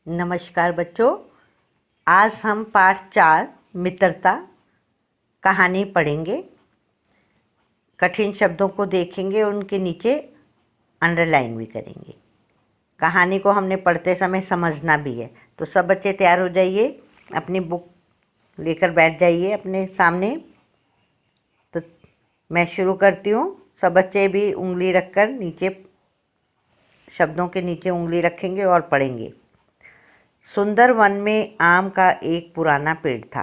नमस्कार बच्चों, आज हम पाठ 4 मित्रता कहानी पढ़ेंगे। कठिन शब्दों को देखेंगे, उनके नीचे अंडरलाइन भी करेंगे। कहानी को हमने पढ़ते समय समझना भी है। तो सब बच्चे तैयार हो जाइए, अपनी बुक लेकर बैठ जाइए अपने सामने। तो मैं शुरू करती हूँ। सब बच्चे भी उंगली रखकर नीचे, शब्दों के नीचे उंगली रखेंगे और पढ़ेंगे। सुंदर वन में आम का एक पुराना पेड़ था।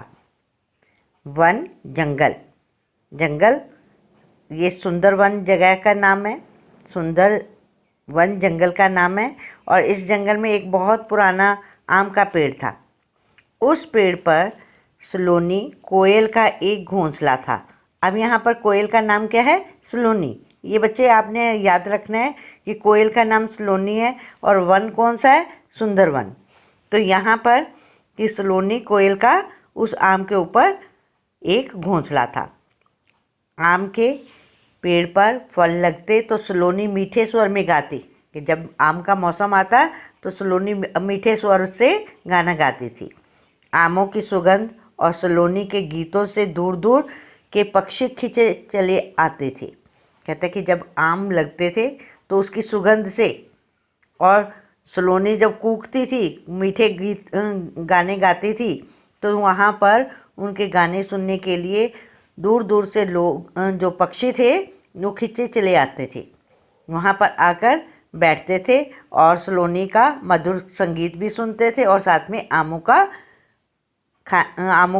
वन जंगल, जंगल ये सुंदर वन जगह का नाम है। सुंदर वन जंगल का नाम है और इस जंगल में एक बहुत पुराना आम का पेड़ था। उस पेड़ पर सलोनी कोयल का एक घोंसला था। अब यहाँ पर कोयल का नाम क्या है? सलोनी। ये बच्चे आपने याद रखना है कि कोयल का नाम सलोनी है और वन कौन सा है? सुंदर वन। तो यहाँ पर कि सलोनी कोयल का उस आम के ऊपर एक घोंसला था। आम के पेड़ पर फल लगते तो सलोनी मीठे स्वर में गाती कि जब आम का मौसम आता तो सलोनी मीठे स्वर से गाना गाती थी। आमों की सुगंध और सलोनी के गीतों से दूर दूर के पक्षी खिंचे चले आते थे। कहते कि जब आम लगते थे तो उसकी सुगंध से, और सलोनी जब कूकती थी, मीठे गीत गाने गाती थी, तो वहाँ पर उनके गाने सुनने के लिए दूर दूर से लोग, जो पक्षी थे, वो खिंचे चले आते थे। वहाँ पर आकर बैठते थे और सलोनी का मधुर संगीत भी सुनते थे और साथ में आमों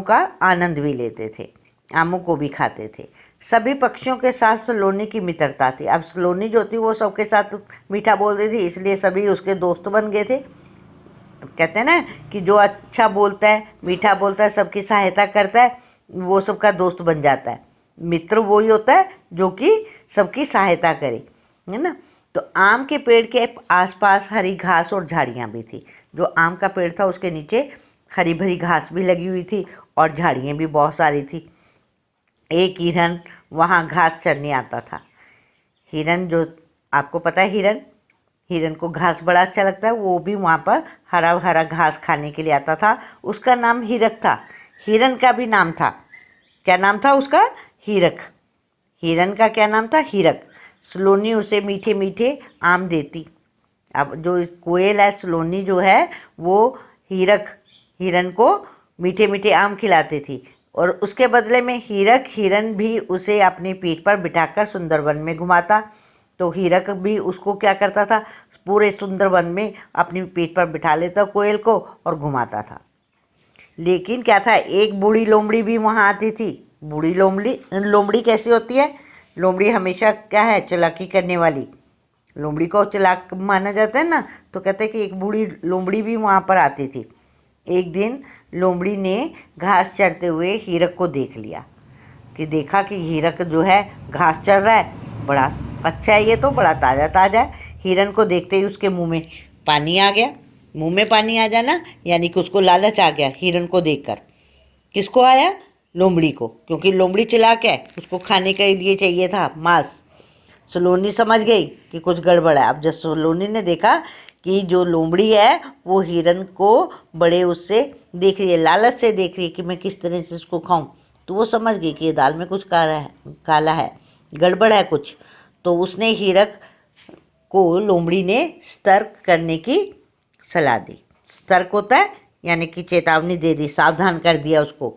का आनंद भी लेते थे, आमों को भी खाते थे। सभी पक्षियों के साथ सलोनी की मित्रता थी। अब सलोनी जो थी वो सबके साथ मीठा बोलती थी, इसलिए सभी उसके दोस्त बन गए थे। कहते हैं ना कि जो अच्छा बोलता है, मीठा बोलता है, सबकी सहायता करता है, वो सबका दोस्त बन जाता है। मित्र वही होता है जो कि सबकी सहायता करे, है ना। तो आम के पेड़ के आसपास हरी घास और झाड़ियाँ भी थी। जो आम का पेड़ था उसके नीचे हरी भरी घास भी लगी हुई थी और झाड़ियाँ भी बहुत सारी थी। एक हिरन वहाँ घास चरने आता था। हिरन, जो आपको पता है, हिरन को घास बड़ा अच्छा लगता है, वो भी वहाँ पर हरा हरा घास खाने के लिए आता था। उसका नाम हीरक था। हिरन का भी नाम था। क्या नाम था उसका? हीरक। हिरन का क्या नाम था? हीरक। सलोनी उसे मीठे मीठे आम देती। अब जो कोयल है, सलोनी जो है, वो हिरन को मीठे मीठे आम खिलाती थी और उसके बदले में हिरन भी उसे अपनी पीठ पर बिठाकर सुंदरवन में घुमाता। तो हीरक भी उसको क्या करता था? पूरे सुंदरवन में अपनी पीठ पर बिठा लेता कोयल को और घुमाता था। लेकिन क्या था, एक बूढ़ी लोमड़ी भी वहाँ आती थी। बूढ़ी लोमड़ी कैसी होती है? लोमड़ी हमेशा क्या है? चालाकी करने वाली। लोमड़ी को चालाक माना जाता है ना। तो कहते हैं कि एक बूढ़ी लोमड़ी भी वहाँ पर आती थी। एक दिन लोमड़ी ने घास चरते हुए हीरक को देख लिया, कि देखा कि हीरक जो है घास चर रहा है, बड़ा अच्छा है, ये तो बड़ा ताज़ा ताज़ा है। हिरन को देखते ही उसके मुंह में पानी आ गया। मुंह में पानी आ जाना यानी कि उसको लालच आ गया हिरन को देखकर। किसको आया? लोमड़ी को, क्योंकि लोमड़ी चालाक है, उसको खाने के लिए चाहिए था मांस। सलोनी समझ गई कि कुछ गड़बड़ है। अब जब सलोनी ने देखा कि जो लोमड़ी है वो हिरन को बड़े उससे देख रही है, लालच से देख रही है कि मैं किस तरह से इसको खाऊं, तो वो समझ गई कि ये दाल में कुछ काला है, गड़बड़ है कुछ। तो उसने हीरक को लोमड़ी ने सतर्क करने की सलाह दी। सतर्क होता है यानी कि चेतावनी दे दी, सावधान कर दिया उसको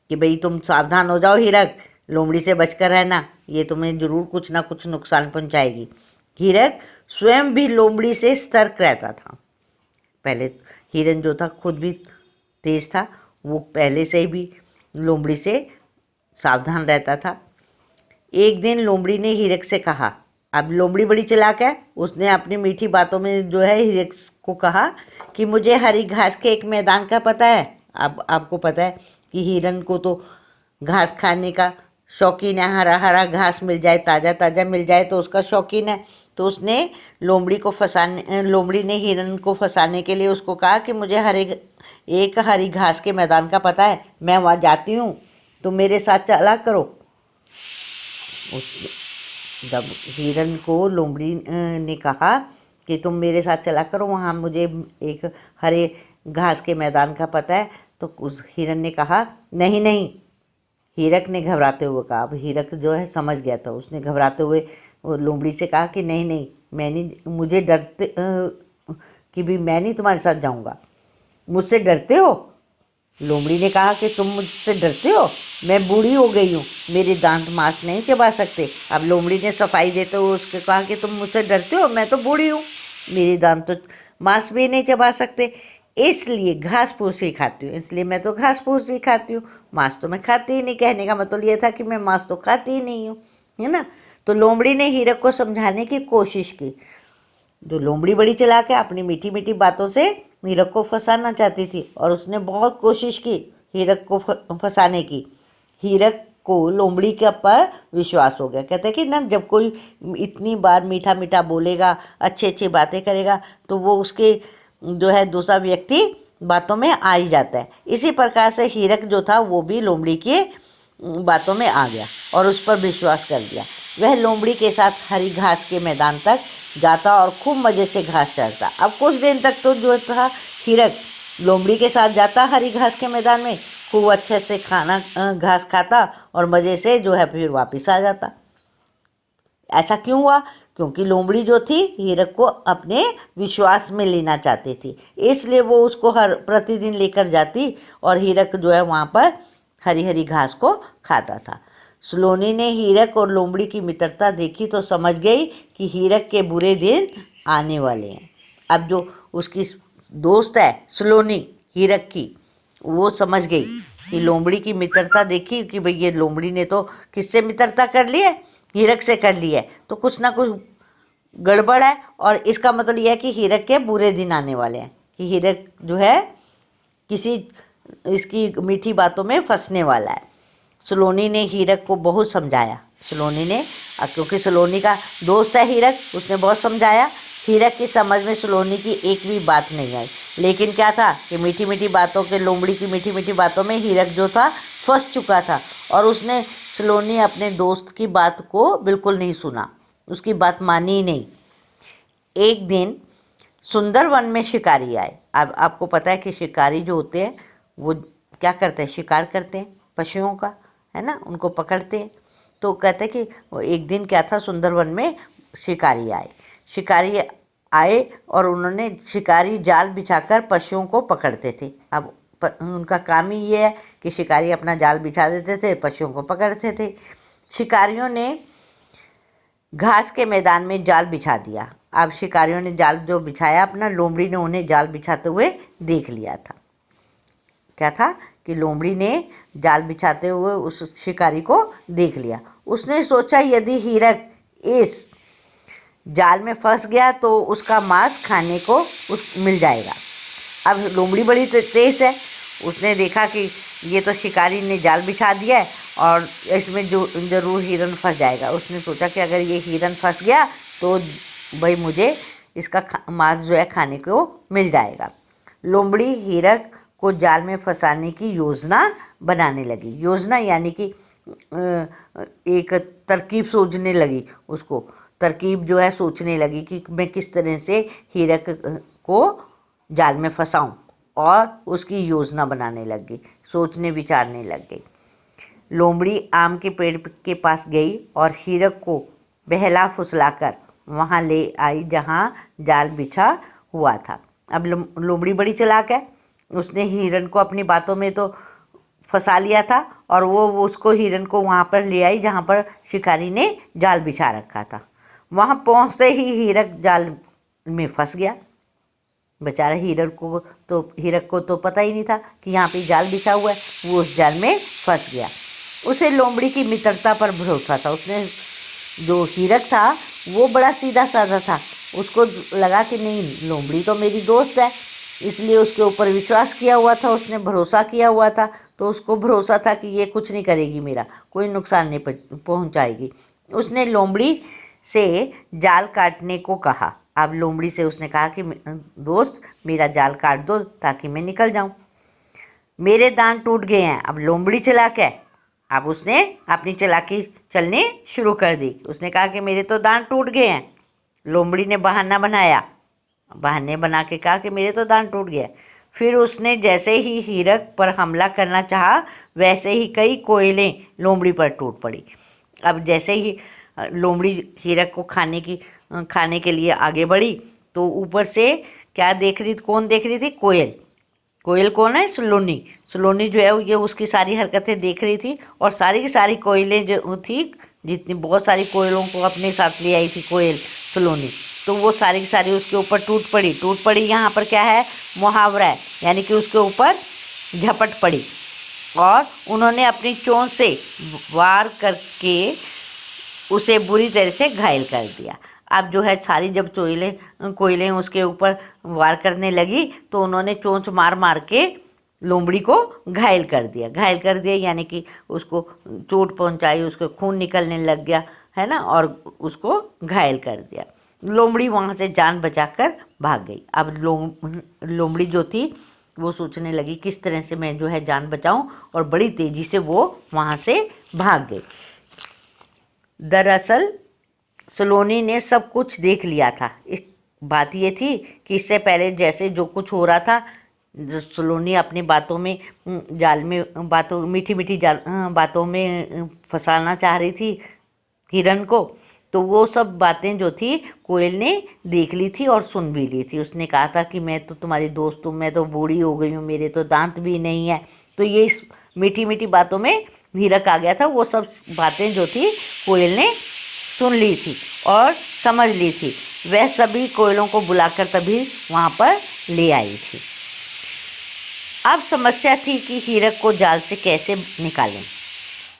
कि भाई तुम सावधान हो जाओ हीरक, लोमड़ी से बचकर रहना, ये तुम्हें जरूर कुछ ना कुछ नुकसान पहुंचाएगी। हीरक स्वयं भी लोमड़ी से सतर्क रहता था। पहले हिरन जो था खुद भी तेज था, वो पहले से भी लोमड़ी से सावधान रहता था। एक दिन लोमड़ी ने हीरक से कहा, अब लोमड़ी बड़ी चालाक है, उसने अपनी मीठी बातों में जो है हीरक को कहा कि मुझे हरी घास के एक मैदान का पता है। अब आपको पता है कि हिरन को तो घास खाने का शौकीन है, हरा हरा घास मिल जाए, ताज़ा ताज़ा मिल जाए तो उसका शौकीन है। तो उसने लोमड़ी ने हिरन को फंसाने के लिए उसको कहा कि मुझे एक हरी घास के मैदान का पता है, मैं वहाँ जाती हूँ, तुम मेरे साथ चला करो। जब हिरन को लोमड़ी ने कहा कि तुम मेरे साथ चला करो, वहाँ मुझे एक हरे घास के मैदान का पता है। तो उस हिरन ने कहा नहीं नहीं। हीरक ने घबराते हुए कहा। अब हीरक जो है समझ गया था, उसने घबराते हुए वो लोमड़ी से कहा कि नहीं नहीं, मैं नहीं, मुझे डरते कि भी मैं नहीं तुम्हारे साथ जाऊंगा। मुझसे डरते हो? लोमड़ी ने कहा कि तुम मुझसे डरते हो? मैं बूढ़ी हो गई हूँ, मेरे दांत मांस नहीं चबा सकते। अब लोमड़ी ने सफाई देते हुए उसके कहा कि तुम मुझसे डरते हो? मैं तो बूढ़ी हूँ, मेरे दांत तो मांस भी नहीं चबा सकते, इसलिए घास फूस ही खाती हूँ, इसलिए मैं तो घास फूस ही खाती हूँ, मांस तो मैं खाती ही नहीं। कहने का मतलब ये था कि मैं मांस तो खाती ही नहीं हूँ, है ना। तो लोमड़ी ने हीरक को समझाने की कोशिश की। जो लोमड़ी बड़ी चालाक है, अपनी मीठी मीठी बातों से हीरक को फंसाना चाहती थी और उसने बहुत कोशिश की हीरक को फंसाने की। हीरक को लोमड़ी के पर विश्वास हो गया। कहते हैं कि ना, जब कोई इतनी बार मीठा मीठा बोलेगा, अच्छी अच्छी बातें करेगा, तो वो उसके जो है दूसरा व्यक्ति बातों में आ ही जाता है। इसी प्रकार से हीरक जो था वो भी लोमड़ी के बातों में आ गया और उस पर विश्वास कर दिया। वह लोमड़ी के साथ हरी घास के मैदान तक जाता और खूब मज़े से घास चरता। अब कुछ दिन तक तो जो था हीरक लोमड़ी के साथ जाता हरी घास के मैदान में, खूब अच्छे से खाना घास खाता और मज़े से जो है फिर वापस आ जाता। ऐसा क्यों हुआ? क्योंकि लोमड़ी जो थी हीरक को अपने विश्वास में लेना चाहती थी, इसलिए वो उसको हर प्रतिदिन लेकर जाती और हीरक जो है वहाँ पर हरी हरी घास को खाता था। सलोनी ने हीरक और लोमड़ी की मित्रता देखी तो समझ गई कि हीरक के बुरे दिन आने वाले हैं। अब जो उसकी दोस्त है सलोनी हीरक की, वो समझ गई कि लोमड़ी की मित्रता देखी कि भाई ये लोमड़ी ने तो किससे मित्रता कर ली है? हीरक से कर ली है, तो कुछ ना कुछ गड़बड़ है और इसका मतलब यह है कि हीरक के बुरे दिन आने वाले हैं, कि हीरक जो है किसी इसकी मीठी बातों में फंसने वाला है। सलोनी ने हीरक को बहुत समझाया। सलोनी ने, क्योंकि सलोनी का दोस्त है हीरक, उसने बहुत समझाया। हीरक की समझ में सलोनी की एक भी बात नहीं आई, लेकिन क्या था कि मीठी मीठी बातों के, लोमड़ी की मीठी मीठी बातों में हीरक जो था फंस चुका था और उसने सलोनी अपने दोस्त की बात को बिल्कुल नहीं सुना, उसकी बात मानी ही नहीं। एक दिन सुंदरवन में शिकारी आए। अब आपको पता है कि शिकारी जो होते हैं वो क्या करते हैं? शिकार करते हैं पशुओं का, है ना, उनको पकड़ते हैं। तो कहते हैं कि एक दिन क्या था, सुंदरवन में शिकारी आए। शिकारी आए और उन्होंने शिकारी जाल बिछाकर पशुओं को पकड़ते थे। अब उनका काम ही ये है कि शिकारी अपना जाल बिछा देते थे, पशुओं को पकड़ते थे। शिकारियों ने घास के मैदान में जाल बिछा दिया। अब शिकारियों ने जाल जो बिछाया अपना, लोमड़ी ने उन्हें जाल बिछाते हुए देख लिया था। क्या था कि लोमड़ी ने जाल बिछाते हुए उस शिकारी को देख लिया। उसने सोचा यदि हीरक इस जाल में फंस गया तो उसका मांस खाने को मिल जाएगा। अब लोमड़ी बड़ी तेज है, उसने देखा कि ये तो शिकारी ने जाल बिछा दिया है और इसमें जो ज़रूर हिरन फंस जाएगा। उसने सोचा कि अगर ये हिरन फंस गया तो भाई मुझे इसका मांस जो है खाने को मिल जाएगा। लोमड़ी हीरक को जाल में फंसाने की योजना बनाने लगी। योजना यानी कि एक तरकीब सोचने लगी, उसको तरकीब जो है सोचने लगी कि मैं किस तरह से हीरक को जाल में फंसाऊं, और उसकी योजना बनाने लग गई, सोचने विचारने लग गई। लोमड़ी आम के पेड़ के पास गई और हीरक को बहला फुसलाकर वहाँ ले आई जहाँ जाल बिछा हुआ था। अब लोमड़ी बड़ी चालाक है, उसने हिरन को अपनी बातों में तो फंसा लिया था और वो उसको हिरन को वहाँ पर ले आई जहाँ पर शिकारी ने जाल बिछा रखा था। वहाँ पहुँचते ही हीरक जाल में फंस गया। बेचारा हीरक को तो पता ही नहीं था कि यहाँ पे जाल बिछा हुआ है, वो उस जाल में फंस गया। उसे लोमड़ी की मित्रता पर भरोसा था। उसने, जो हीरक था वो बड़ा सीधा साधा था, उसको लगा कि नहीं, लोमड़ी तो मेरी दोस्त है, इसलिए उसके ऊपर विश्वास किया हुआ था, उसने भरोसा किया हुआ था, तो उसको भरोसा था कि ये कुछ नहीं करेगी, मेरा कोई नुकसान नहीं पहुँचाएगी। उसने लोमड़ी से जाल काटने को कहा। अब लोमड़ी से उसने कहा कि दोस्त मेरा जाल काट दो ताकि मैं निकल जाऊं, मेरे दांत टूट गए हैं। अब लोमड़ी चालाक है, अब उसने अपनी चालाकी चलनी शुरू कर दी। उसने कहा कि मेरे तो दांत टूट गए हैं। लोमड़ी ने बहाना बनाया बहाने बना के कहा कि मेरे तो दांत टूट गया। फिर उसने जैसे ही हीरक पर हमला करना चाहा, वैसे ही कई कोयलें लोमड़ी पर टूट पड़ी। अब जैसे ही लोमड़ी हीरक को खाने के लिए आगे बढ़ी, तो ऊपर से क्या देख रही, कौन देख रही थी? कोयल। कोयल कौन है? सलोनी। सलोनी जो है ये उसकी सारी हरकतें देख रही थी, और सारी की सारी कोयलें जो थी, जितनी बहुत सारी कोयलों को अपने साथ ले आई थी कोयल सलोनी, तो वो सारी की सारी उसके ऊपर टूट पड़ी। यहाँ पर क्या है? मुहावरा है, यानी कि उसके ऊपर झपट पड़ी, और उन्होंने अपनी चोंच से वार करके उसे बुरी तरह से घायल कर दिया। अब जो है सारी जब कोयलें उसके ऊपर वार करने लगी, तो उन्होंने चोंच मार मार के लोमड़ी को घायल कर दिया, यानी कि उसको चोट पहुंचाई, उसको खून निकलने लग गया है ना, और उसको घायल कर दिया। लोमड़ी वहाँ से जान बचाकर भाग गई। अब लोमड़ी जो थी वो सोचने लगी किस तरह से मैं जो है जान बचाऊं, और बड़ी तेज़ी से वो वहाँ से भाग गई। दरअसल सलोनी ने सब कुछ देख लिया था। एक बात ये थी कि इससे पहले जैसे जो कुछ हो रहा था, सलोनी अपनी बातों में मीठी मीठी बातों में फंसाना चाह रही थी हिरन को, तो वो सब बातें जो थी कोयल ने देख ली थी और सुन भी ली थी। उसने कहा था कि मैं तो तुम्हारी दोस्त हूँ, मैं तो बूढ़ी हो गई हूँ, मेरे तो दांत भी नहीं है। तो ये इस मीठी मीठी बातों में हीरक आ गया था। वो सब बातें जो थी कोयल ने सुन ली थी और समझ ली थी। वह सभी कोयलों को बुलाकर तभी वहाँ पर ले आई थी। अब समस्या थी कि हीरक को जाल से कैसे निकालें।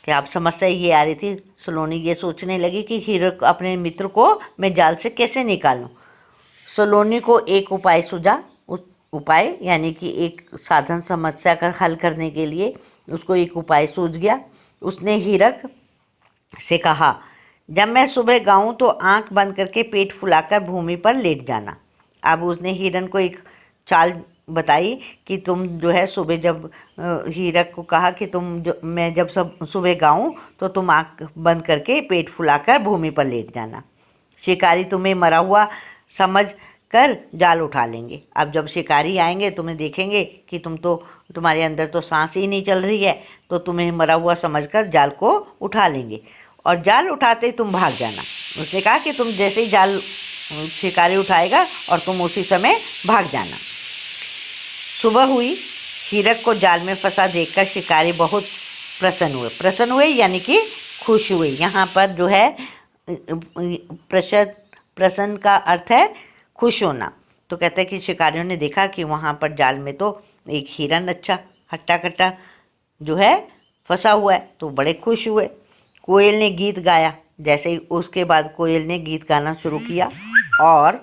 कि अब समस्या ये आ रही थी, सलोनी ये सोचने लगी कि हीरक अपने मित्र को मैं जाल से कैसे निकालूं। सलोनी को एक उपाय सूझा। उस उपाय यानी कि एक साधन समस्या का हल करने के लिए उसको एक उपाय सूझ गया। उसने हीरक से कहा, जब मैं सुबह गाऊं तो आंख बंद करके पेट फुलाकर भूमि पर लेट जाना। अब उसने हिरन को एक चाल बताई कि तुम जो है सुबह जब हीरक को कहा कि मैं जब सुबह गाऊं तो तुम आंख बंद करके पेट फुलाकर भूमि पर लेट जाना। शिकारी तुम्हें मरा हुआ समझ कर जाल उठा लेंगे। अब जब शिकारी आएंगे तुम्हें देखेंगे कि तुम्हारे अंदर तो सांस ही नहीं चल रही है, तो तुम्हें मरा हुआ समझकर जाल को उठा लेंगे, और जाल उठाते ही तुम भाग जाना। उसने कहा कि तुम जैसे ही जाल शिकारी उठाएगा और तुम उसी समय भाग जाना। सुबह हुई। हीरक को जाल में फंसा देखकर शिकारी बहुत प्रसन्न हुए यानी कि खुश हुए। यहाँ पर जो है प्रसन्न का अर्थ है खुश होना। तो कहते हैं कि शिकारियों ने देखा कि वहाँ पर जाल में तो एक हिरन अच्छा हट्टा कट्टा जो है फंसा हुआ है, तो बड़े खुश हुए। कोयल ने गीत गाया। जैसे ही उसके बाद कोयल ने गीत गाना शुरू किया, और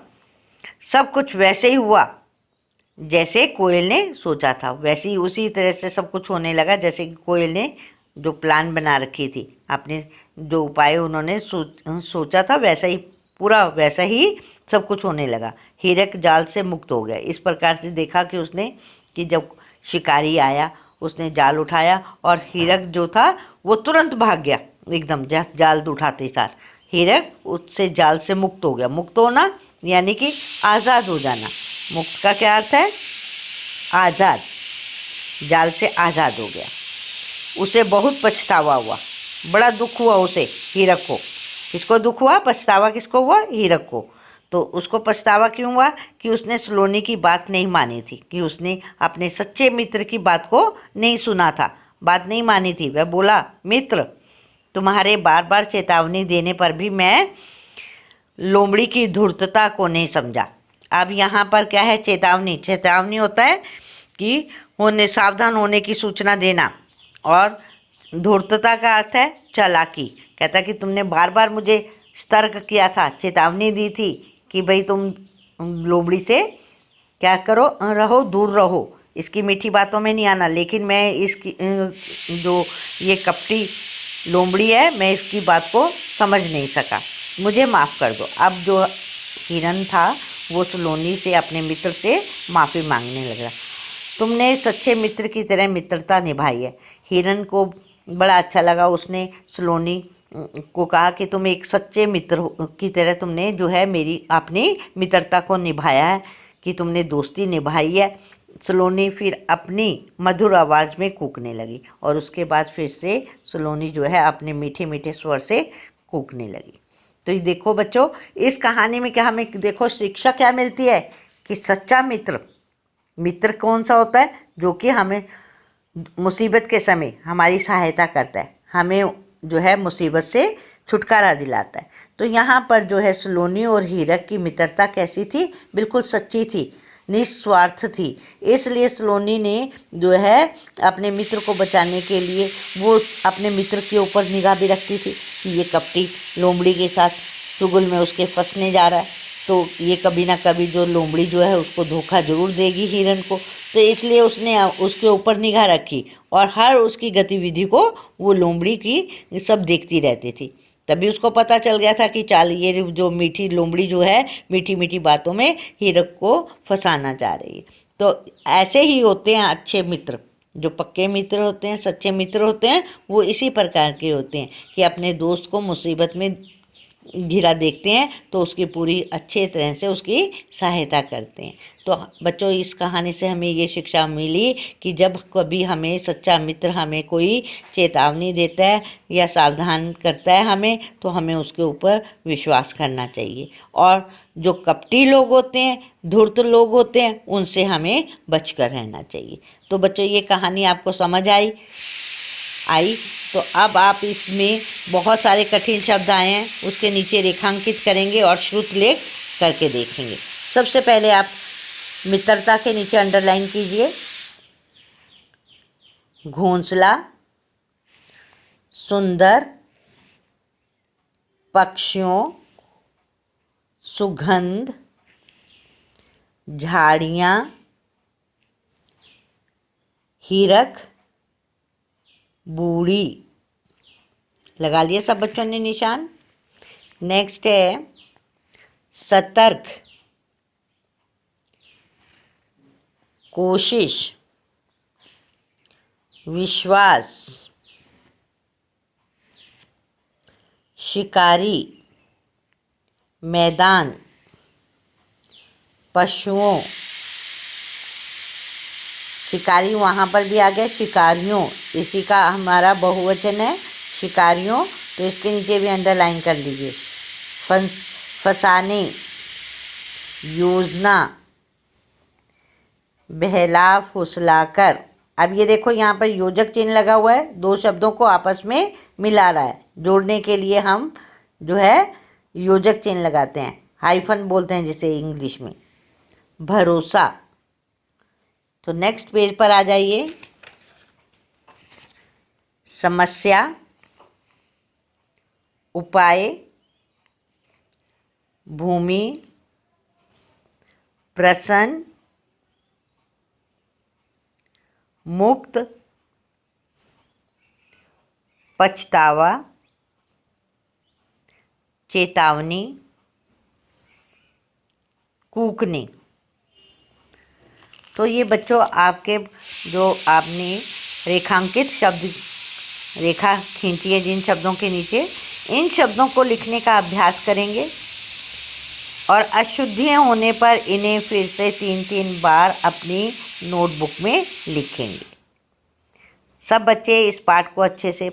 सब कुछ वैसे ही हुआ जैसे कोयल ने सोचा था। वैसे ही उसी तरह से सब कुछ होने लगा जैसे कि कोयल ने जो प्लान बना रखी थी, अपने जो उपाय उन्होंने सोचा था, वैसा ही सब कुछ होने लगा। हीरक जाल से मुक्त हो गया। इस प्रकार से देखा कि उसने कि जब शिकारी आया उसने जाल उठाया, और हीरक जो था वो तुरंत भाग गया। एकदम जाल उठाते सार हीरक उससे जाल से मुक्त हो गया। मुक्त होना यानी कि आज़ाद हो जाना। मुक्त का क्या अर्थ है? आज़ाद। जाल से आज़ाद हो गया। उसे बहुत पछतावा हुआ, बड़ा दुख हुआ उसे, हीरक को। किसको दुख हुआ? पछतावा किसको हुआ? हीरक को। तो उसको पछतावा क्यों हुआ? कि उसने सलोनी की बात नहीं मानी थी, कि उसने अपने सच्चे मित्र की बात को नहीं सुना था, बात नहीं मानी थी। वह बोला, मित्र, तुम्हारे बार बार चेतावनी देने पर भी मैं लोमड़ी की धूर्तता को नहीं समझा। अब यहाँ पर क्या है? चेतावनी। चेतावनी होता है कि सावधान होने की सूचना देना, और धूर्तता का अर्थ है चालाकी। कहता कि तुमने बार बार मुझे सतर्क किया था, चेतावनी दी थी कि भाई तुम लोमड़ी से क्या करो, रहो, दूर रहो, इसकी मीठी बातों में नहीं आना। लेकिन मैं इसकी जो ये कपटी लोमड़ी है, मैं इसकी बात को समझ नहीं सका, मुझे माफ़ कर दो। अब जो हिरन था वो सलोनी से, अपने मित्र से माफ़ी मांगने लगा। तुमने सच्चे मित्र की तरह मित्रता निभाई है। हिरन को बड़ा अच्छा लगा। उसने सलोनी को कहा कि तुम एक सच्चे मित्र की तरह तुमने जो है मेरी अपनी मित्रता को निभाया है, कि तुमने दोस्ती निभाई है। सलोनी फिर अपनी मधुर आवाज़ में कूकने लगी और उसके बाद फिर से सलोनी जो है अपने मीठे मीठे स्वर से कूकने लगी। तो ये देखो बच्चों, इस कहानी में क्या हमें देखो शिक्षा क्या मिलती है कि सच्चा मित्र कौन सा होता है, जो कि हमें मुसीबत के समय हमारी सहायता करता है, हमें जो है मुसीबत से छुटकारा दिलाता है। तो यहाँ पर जो है सलोनी और हीरक की मित्रता कैसी थी, बिल्कुल सच्ची थी, निस्वार्थ थी। इसलिए सलोनी ने जो है अपने मित्र को बचाने के लिए वो अपने मित्र के ऊपर निगाह भी रखती थी कि ये कपटी लोमड़ी के साथ चुगल में उसके फंसने जा रहा है, तो ये कभी ना कभी जो लोमड़ी जो है उसको धोखा जरूर देगी हिरन को। तो इसलिए उसने उसके ऊपर निगाह रखी और हर उसकी गतिविधि को वो लोमड़ी की सब देखती रहती थी। तभी उसको पता चल गया था कि चाल ये जो मीठी लोमड़ी जो है मीठी मीठी बातों में हीरक को फंसाना चाह रही है। तो ऐसे ही होते हैं अच्छे मित्र, जो पक्के मित्र होते हैं, सच्चे मित्र होते हैं, वो इसी प्रकार के होते हैं कि अपने दोस्त को मुसीबत में घिरा देखते हैं तो उसकी पूरी अच्छे तरह से उसकी सहायता करते हैं। तो बच्चों, इस कहानी से हमें ये शिक्षा मिली कि जब कभी हमें सच्चा मित्र हमें कोई चेतावनी देता है या सावधान करता है हमें, तो हमें उसके ऊपर विश्वास करना चाहिए। और जो कपटी लोग होते हैं, धूर्त लोग होते हैं, उनसे हमें बचकर रहना चाहिए। तो बच्चों, ये कहानी आपको समझ आई। तो अब आप इसमें बहुत सारे कठिन शब्द आए हैं, उसके नीचे रेखांकित करेंगे और श्रुतलेख करके देखेंगे। सबसे पहले आप मित्रता के नीचे अंडरलाइन कीजिए घोंसला, सुंदर, पक्षियों, सुगंध, झाड़ियाँ, हीरक, बूढ़ी। लगा लिए सब बच्चों ने निशान। नेक्स्ट है सतर्क, कोशिश, विश्वास, शिकारी, मैदान, पशुओं। शिकारी वहाँ पर भी आ गया, शिकारियों, इसी का हमारा बहुवचन है शिकारियों, तो इसके नीचे भी अंडरलाइन कर लीजिए। फंसाने, योजना, बहला फुसलाकर। अब ये देखो यहाँ पर योजक चिन्ह लगा हुआ है, दो शब्दों को आपस में मिला रहा है। जोड़ने के लिए हम जो है योजक चिन्ह लगाते हैं, हाइफन बोलते हैं जिसे इंग्लिश में। भरोसा। तो नेक्स्ट पेज पर आ जाइए। समस्या, उपाय, भूमि, प्रश्न, मुक्त, पछतावा, चेतावनी, कूकने। तो ये बच्चों आपके जो आपने रेखांकित शब्द रेखा खींची है जिन शब्दों के नीचे, इन शब्दों को लिखने का अभ्यास करेंगे और अशुद्धियाँ होने पर इन्हें फिर से 3-3 बार अपनी नोटबुक में लिखेंगे। सब बच्चे इस पाठ को अच्छे से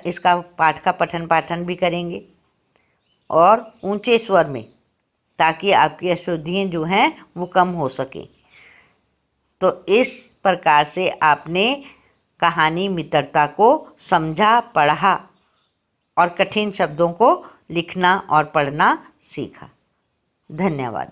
इसका पाठ का पठन पाठन भी करेंगे और ऊंचे स्वर में, ताकि आपकी अशुद्धियाँ जो हैं वो कम हो सकें। तो इस प्रकार से आपने कहानी मित्रता को समझा, पढ़ा और कठिन शब्दों को लिखना और पढ़ना सीखा। धन्यवाद।